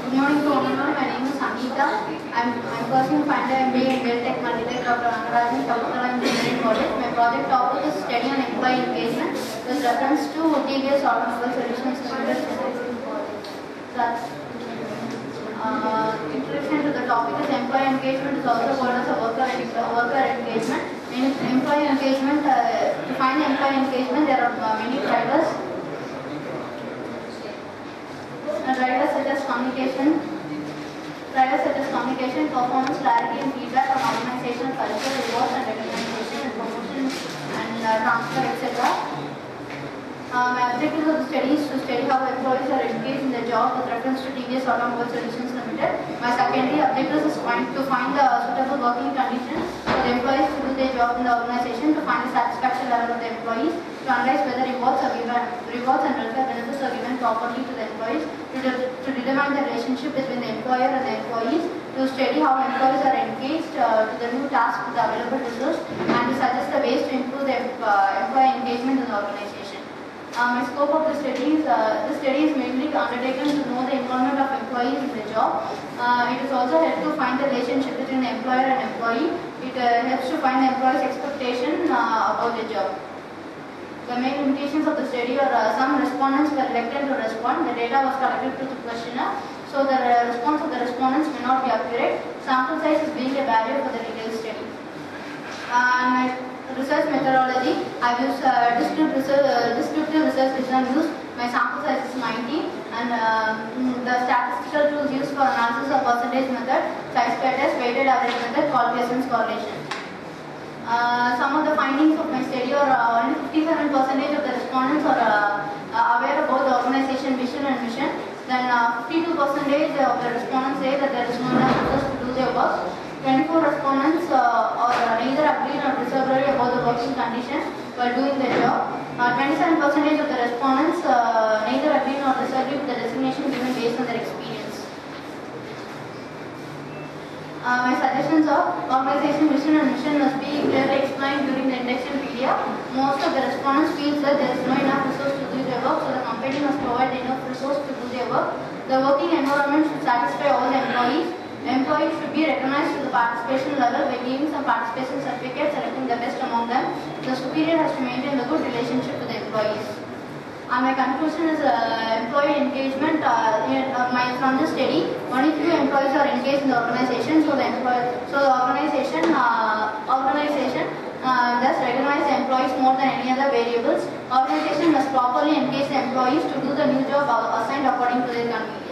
Good morning to everyone. My name is Sangeeta. I'm pursuing final MBA in Deltech Multitech Dr. Rangarajan, Kalkutta Engineering College. My project topic is study on employee engagement with reference to TVS Automobile Solutions Limited. That's introduction to the topic is employee engagement is also called as a worker engagement. In employee engagement, to find employee engagement, there are many drivers. Drivers such as communication, performance, clarity and feedback on organizational culture, rewards and recognition and promotion and transfer, etc. My objective of the study is to study how employees are engaged in the job with reference to TVS Automobile Solutions Limited. My secondary objective is to find the suitable working conditions for the employees to do their job in the organization, to find the satisfaction level of the employees, to analyze whether rewards and welfare benefits are given properly to the employees, to determine the relationship between the employer and the employees, to study how employees are engaged to the new tasks with the available resources, and to suggest the ways to improve the employee engagement in the organization. My scope of the study is mainly undertaken to know the involvement of employees in the job. It is also helped to find the relationship between the employer and employee. It helps to find the employee's expectation about the job. The main limitations of the study are some respondents were reluctant to respond. The data was collected through the questionnaire, so the response of the respondents may not be accurate. Sample size is being a barrier for the detailed study. Research methodology, I use descriptive research design used. My sample size is 90, and the statistical tools used for analysis are percentage method, chi-square test, weighted average method, Pearson's correlation. Some of the findings of my study are only 57% of the respondents are aware about the organization vision and mission. Then 52% of the respondents say that there is no enough resource to do their work. 24 respondents are neither agreed nor disagree about the working conditions while doing their job. 27% of the respondents neither agree nor disagree with the designation given based on their experience. My suggestions are organization vision and mission must be clearly explained during the induction period. Most of the respondents feel that there is no enough resource to do their work, so the company must provide enough resource to do their work. The working environment should satisfy all the employees. Employees should be recognized to the participation level by giving some participation certificates, selecting the best among them. The superior has to maintain a good relationship with the employees. My conclusion is employee engagement. From this study, only few employees are engaged in the organization, so the organization thus recognize the employees more than any other variables. Organization must properly engage the employees to do the new job assigned according to their convenience.